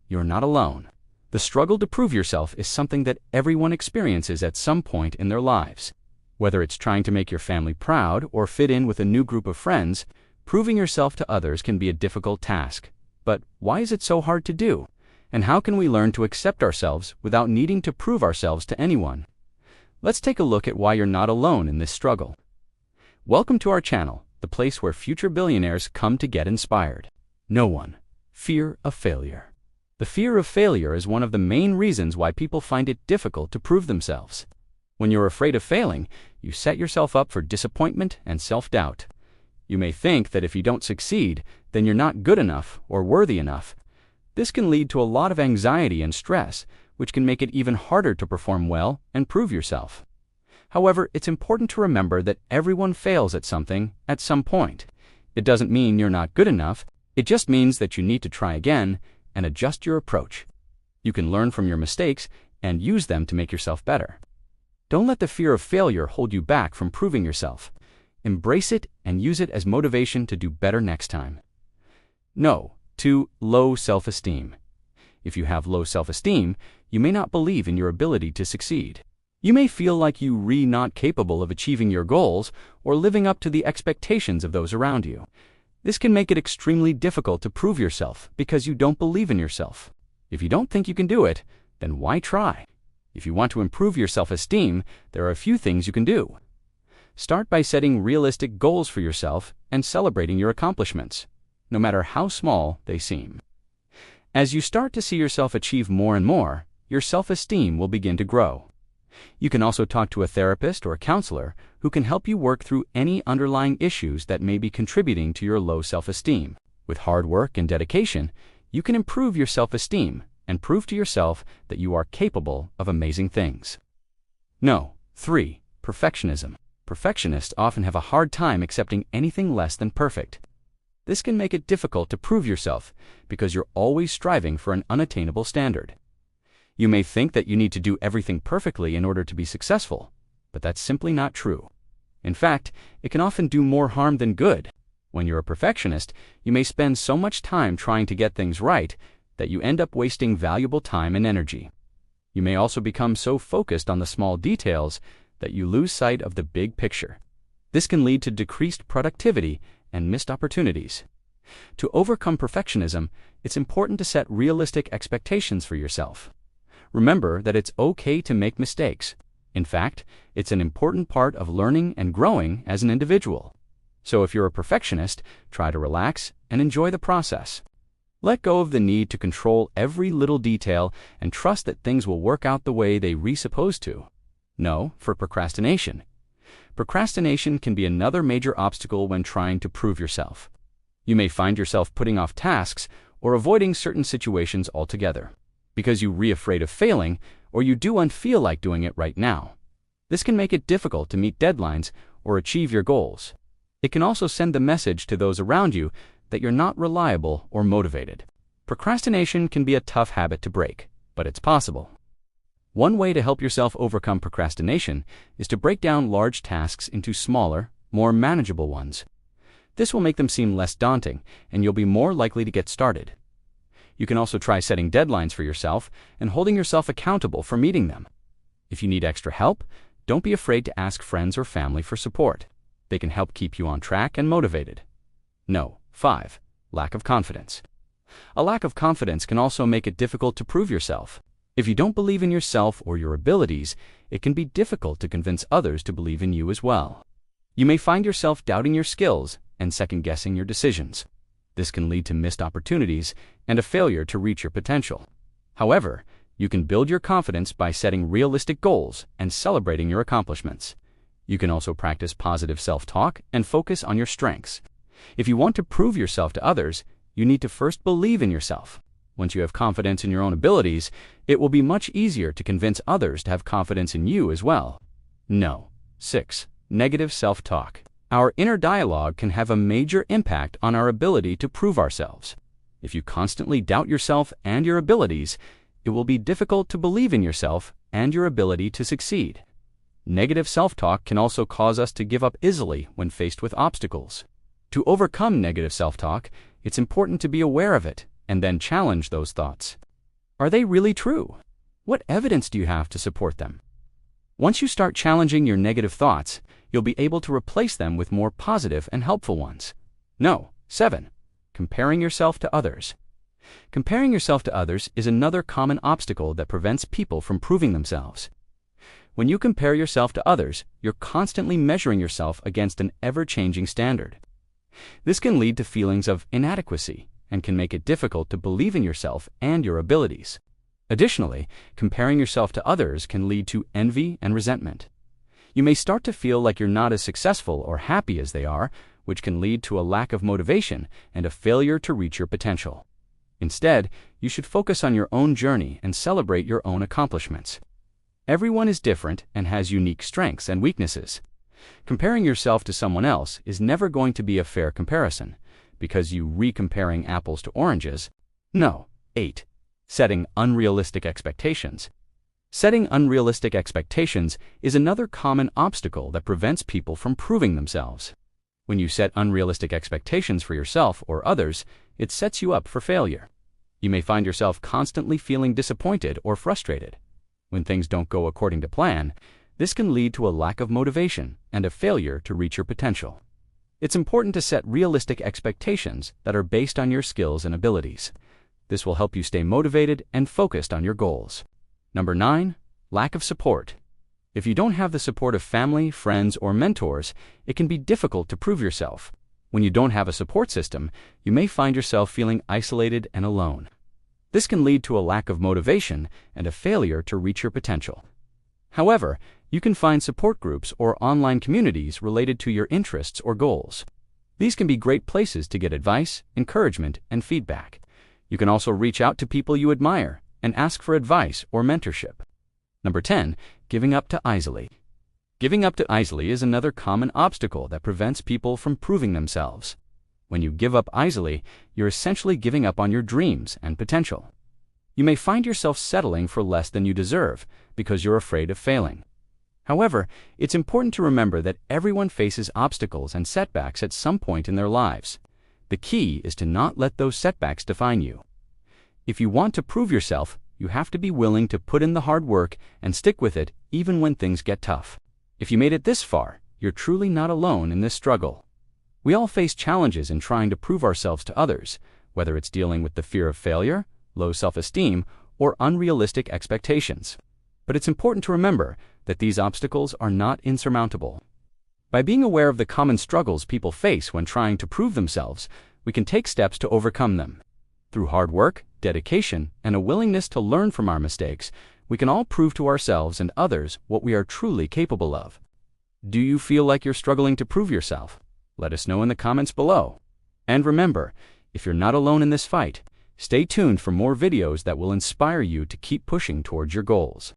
you're not alone. The struggle to prove yourself is something that everyone experiences at some point in their lives. Whether it's trying to make your family proud or fit in with a new group of friends, proving yourself to others can be a difficult task. But why is it so hard to do? And how can we learn to accept ourselves without needing to prove ourselves to anyone? Let's take a look at why you're not alone in this struggle. Welcome to our channel, the place where future billionaires come to get inspired. No one. Fear of failure. The fear of failure is one of the main reasons why people find it difficult to prove themselves. When you're afraid of failing, you set yourself up for disappointment and self-doubt. You may think that if you don't succeed, then you're not good enough or worthy enough. This can lead to a lot of anxiety and stress, which can make it even harder to perform well and prove yourself. However, it's important to remember that everyone fails at something at some point. It doesn't mean you're not good enough, it just means that you need to try again and adjust your approach. You can learn from your mistakes and use them to make yourself better. Don't let the fear of failure hold you back from proving yourself. Embrace it and use it as motivation to do better next time. No. 2. Low self-esteem. If you have low self-esteem, you may not believe in your ability to succeed. You may feel like you're not capable of achieving your goals or living up to the expectations of those around you. This can make it extremely difficult to prove yourself because you don't believe in yourself. If you don't think you can do it, then why try? If you want to improve your self-esteem, there are a few things you can do. Start by setting realistic goals for yourself and celebrating your accomplishments, no matter how small they seem. As you start to see yourself achieve more and more, your self-esteem will begin to grow. You can also talk to a therapist or a counselor who can help you work through any underlying issues that may be contributing to your low self-esteem. With hard work and dedication, you can improve your self-esteem and prove to yourself that you are capable of amazing things. No. 3. Perfectionism. Perfectionists often have a hard time accepting anything less than perfect. This can make it difficult to prove yourself because you're always striving for an unattainable standard. You may think that you need to do everything perfectly in order to be successful, but that's simply not true. In fact, it can often do more harm than good. When you're a perfectionist, you may spend so much time trying to get things right that you end up wasting valuable time and energy. You may also become so focused on the small details that you lose sight of the big picture. This can lead to decreased productivity and missed opportunities. To overcome perfectionism, it's important to set realistic expectations for yourself. Remember that it's okay to make mistakes. In fact, it's an important part of learning and growing as an individual. So if you're a perfectionist, try to relax and enjoy the process. Let go of the need to control every little detail and trust that things will work out the way they're supposed to. No. For procrastination. Procrastination can be another major obstacle when trying to prove yourself. You may find yourself putting off tasks or avoiding certain situations altogether because you're afraid of failing or you don't feel like doing it right now. This can make it difficult to meet deadlines or achieve your goals. It can also send the message to those around you that you're not reliable or motivated. Procrastination can be a tough habit to break, but it's possible. One way to help yourself overcome procrastination is to break down large tasks into smaller, more manageable ones. This will make them seem less daunting, and you'll be more likely to get started. You can also try setting deadlines for yourself and holding yourself accountable for meeting them. If you need extra help, don't be afraid to ask friends or family for support. They can help keep you on track and motivated. No. 5. Lack of confidence. A lack of confidence can also make it difficult to prove yourself. If you don't believe in yourself or your abilities, it can be difficult to convince others to believe in you as well. You may find yourself doubting your skills and second-guessing your decisions. This can lead to missed opportunities and a failure to reach your potential. However, you can build your confidence by setting realistic goals and celebrating your accomplishments. You can also practice positive self-talk and focus on your strengths. If you want to prove yourself to others, you need to first believe in yourself. Once you have confidence in your own abilities, it will be much easier to convince others to have confidence in you as well. No. 6. Negative self-talk. Our inner dialogue can have a major impact on our ability to prove ourselves. If you constantly doubt yourself and your abilities, it will be difficult to believe in yourself and your ability to succeed. Negative self-talk can also cause us to give up easily when faced with obstacles. To overcome negative self-talk, it's important to be aware of it and then challenge those thoughts. Are they really true? What evidence do you have to support them? Once you start challenging your negative thoughts, you'll be able to replace them with more positive and helpful ones. No. 7. Comparing yourself to others. Comparing yourself to others is another common obstacle that prevents people from proving themselves. When you compare yourself to others, you're constantly measuring yourself against an ever-changing standard. This can lead to feelings of inadequacy and can make it difficult to believe in yourself and your abilities. Additionally, comparing yourself to others can lead to envy and resentment. You may start to feel like you're not as successful or happy as they are, which can lead to a lack of motivation and a failure to reach your potential. Instead, you should focus on your own journey and celebrate your own accomplishments. Everyone is different and has unique strengths and weaknesses. Comparing yourself to someone else is never going to be a fair comparison, because you re-comparing apples to oranges. No. 8. Setting unrealistic expectations. Setting unrealistic expectations is another common obstacle that prevents people from proving themselves. When you set unrealistic expectations for yourself or others, it sets you up for failure. You may find yourself constantly feeling disappointed or frustrated. When things don't go according to plan, this can lead to a lack of motivation and a failure to reach your potential. It's important to set realistic expectations that are based on your skills and abilities. This will help you stay motivated and focused on your goals. Number 9. Lack of support. If you don't have the support of family, friends, or mentors, it can be difficult to prove yourself. When you don't have a support system, you may find yourself feeling isolated and alone. This can lead to a lack of motivation and a failure to reach your potential. However, you can find support groups or online communities related to your interests or goals. These can be great places to get advice, encouragement, and feedback. You can also reach out to people you admire and ask for advice or mentorship. Number 10. Giving up too easily. Giving up too easily is another common obstacle that prevents people from proving themselves. When you give up easily, you're essentially giving up on your dreams and potential. You may find yourself settling for less than you deserve because you're afraid of failing. However, it's important to remember that everyone faces obstacles and setbacks at some point in their lives. The key is to not let those setbacks define you. If you want to prove yourself, you have to be willing to put in the hard work and stick with it even when things get tough. If you made it this far, you're truly not alone in this struggle. We all face challenges in trying to prove ourselves to others, whether it's dealing with the fear of failure, low self-esteem, or unrealistic expectations. But it's important to remember that these obstacles are not insurmountable. By being aware of the common struggles people face when trying to prove themselves, we can take steps to overcome them. Through hard work, dedication, and a willingness to learn from our mistakes, we can all prove to ourselves and others what we are truly capable of. Do you feel like you're struggling to prove yourself? Let us know in the comments below. And remember, if you're not alone in this fight, stay tuned for more videos that will inspire you to keep pushing towards your goals.